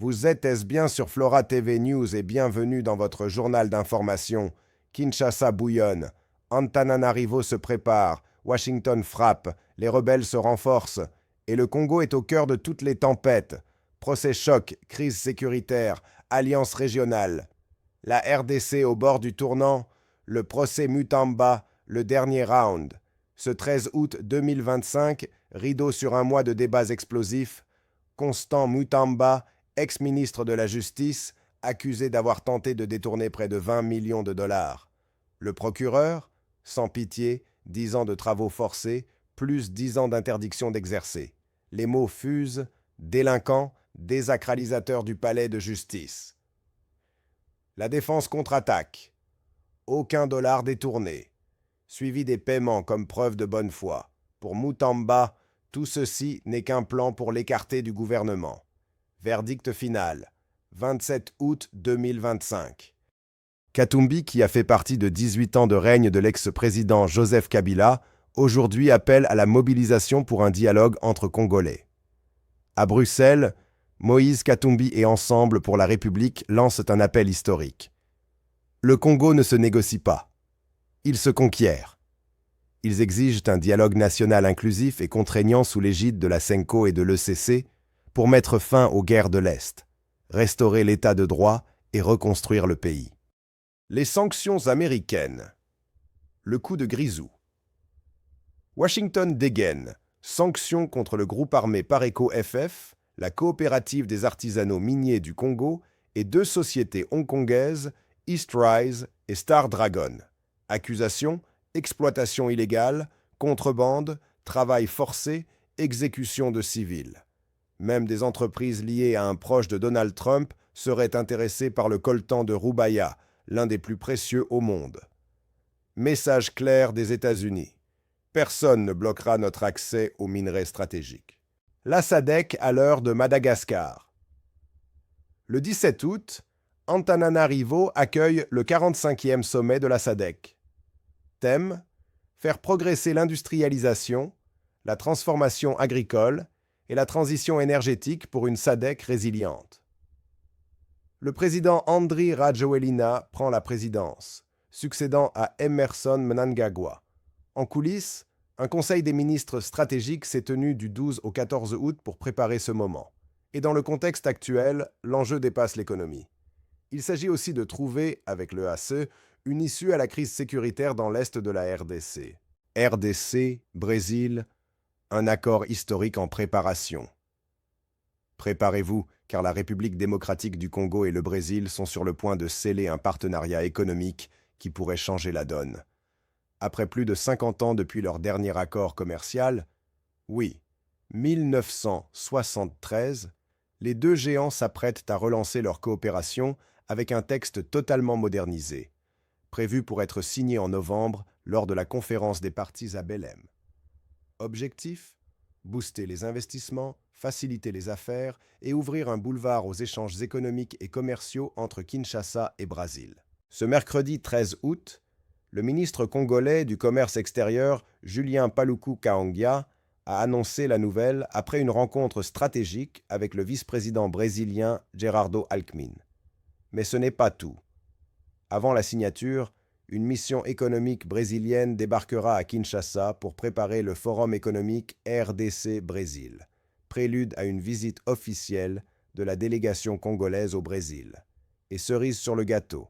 Vous êtes bien sur Flora TV News et bienvenue dans votre journal d'information. Kinshasa bouillonne, Antananarivo se prépare, Washington frappe, les rebelles se renforcent et le Congo est au cœur de toutes les tempêtes. Procès choc, crise sécuritaire, alliance régionale. La RDC au bord du tournant, le procès Mutamba, le dernier round. Ce 13 août 2025, rideau sur un mois de débats explosifs. Constant Mutamba, ex-ministre de la Justice, accusé d'avoir tenté de détourner près de 20 millions de dollars. Le procureur, sans pitié, 10 ans de travaux forcés, plus 10 ans d'interdiction d'exercer. Les mots fusent, délinquant, désacralisateur du palais de justice. La défense contre-attaque. Aucun dollar détourné. Suivi des paiements comme preuve de bonne foi. Pour Mutamba, tout ceci n'est qu'un plan pour l'écarter du gouvernement. Verdict final, 27 août 2025. Katumbi, qui a fait partie de 18 ans de règne de l'ex-président Joseph Kabila, aujourd'hui appelle à la mobilisation pour un dialogue entre Congolais. À Bruxelles, Moïse Katumbi et Ensemble pour la République lancent un appel historique. Le Congo ne se négocie pas. Il se conquiert. Ils exigent un dialogue national inclusif et contraignant sous l'égide de la CENCO et de l'ECC pour mettre fin aux guerres de l'Est, restaurer l'état de droit et reconstruire le pays. Les sanctions américaines. Le coup de grisou. Washington dégaine. Sanctions contre le groupe armé Pareco-FF, la coopérative des artisanaux miniers du Congo et 2 sociétés hongkongaises, Eastrise et Star Dragon. Accusation, exploitation illégale, contrebande, travail forcé, exécution de civils. Même des entreprises liées à un proche de Donald Trump seraient intéressées par le coltan de Roubaïa, l'un des plus précieux au monde. Message clair des États-Unis. Personne ne bloquera notre accès aux minerais stratégiques. La SADC à l'heure de Madagascar. Le 17 août, Antananarivo accueille le 45e sommet de la SADC. Thème : faire progresser l'industrialisation, la transformation agricole et la transition énergétique pour une SADC résiliente. Le président Andry Rajoelina prend la présidence, succédant à Emmerson Mnangagwa. En coulisses, un conseil des ministres stratégiques s'est tenu du 12 au 14 août pour préparer ce moment. Et dans le contexte actuel, l'enjeu dépasse l'économie. Il s'agit aussi de trouver, avec le ACE, une issue à la crise sécuritaire dans l'est de la RDC. RDC, Brésil, un accord historique en préparation. Préparez-vous, car la République démocratique du Congo et le Brésil sont sur le point de sceller un partenariat économique qui pourrait changer la donne. Après plus de 50 ans depuis leur dernier accord commercial, oui, 1973, les 2 géants s'apprêtent à relancer leur coopération avec un texte totalement modernisé, prévu pour être signé en novembre lors de la conférence des parties à Belém. Objectif : booster les investissements, faciliter les affaires et ouvrir un boulevard aux échanges économiques et commerciaux entre Kinshasa et Brazzaville. Ce mercredi 13 août, le ministre congolais du Commerce extérieur, Julien Paluku Kahongya, a annoncé la nouvelle après une rencontre stratégique avec le vice-président brésilien Gerardo Alckmin. Mais ce n'est pas tout. Avant la signature, une mission économique brésilienne débarquera à Kinshasa pour préparer le Forum économique RDC-Brésil, prélude à une visite officielle de la délégation congolaise au Brésil. Et cerise sur le gâteau,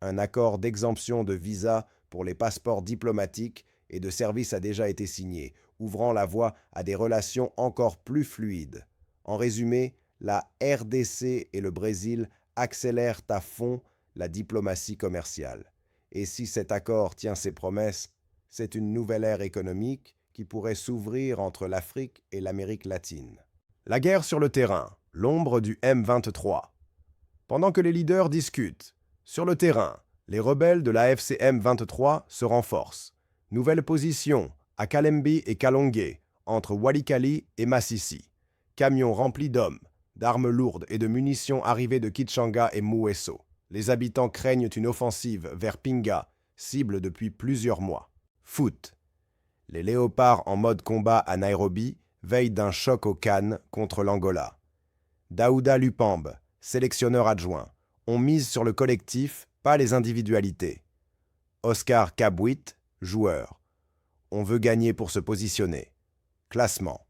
un accord d'exemption de visa pour les passeports diplomatiques et de services a déjà été signé, ouvrant la voie à des relations encore plus fluides. En résumé, la RDC et le Brésil accélèrent à fond la diplomatie commerciale. Et si cet accord tient ses promesses, c'est une nouvelle ère économique qui pourrait s'ouvrir entre l'Afrique et l'Amérique latine. La guerre sur le terrain, l'ombre du M23. Pendant que les leaders discutent, sur le terrain, les rebelles de la FCM 23 se renforcent. Nouvelle position à Kalembi et Kalongué, entre Walikali et Massissi. Camions remplis d'hommes, d'armes lourdes et de munitions arrivées de Kitshanga et Mouesso. Les habitants craignent une offensive vers Pinga, cible depuis plusieurs mois. Foot. Les léopards en mode combat à Nairobi veillent d'un choc au Cannes contre l'Angola. Daouda Lupambe, sélectionneur adjoint. On mise sur le collectif, pas les individualités. Oscar Cabouit, joueur. On veut gagner pour se positionner. Classement.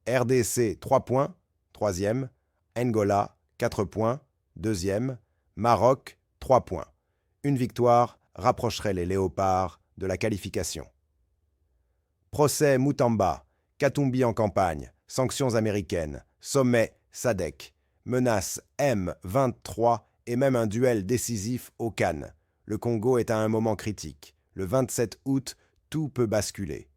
RDC 3 points, 3e. Angola 4 points, 2e. Maroc 3 points. Une victoire rapprocherait les Léopards de la qualification. Procès Moutamba, Katumbi en campagne, sanctions américaines, sommet SADC, menace M23 et même un duel décisif au Cannes. Le Congo est à un moment critique. Le 27 août, tout peut basculer.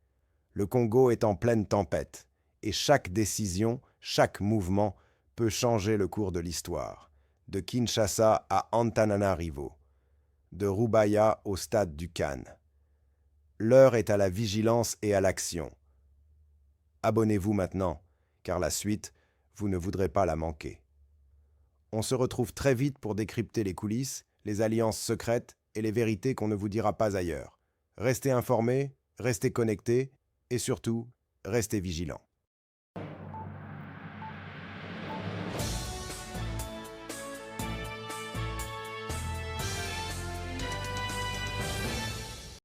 Le Congo est en pleine tempête et chaque décision, chaque mouvement peut changer le cours de l'histoire. De Kinshasa à Antananarivo, de Roubaïa au stade du Cannes. L'heure est à la vigilance et à l'action. Abonnez-vous maintenant, car la suite, vous ne voudrez pas la manquer. On se retrouve très vite pour décrypter les coulisses, les alliances secrètes et les vérités qu'on ne vous dira pas ailleurs. Restez informés, restez connectés et surtout, restez vigilants.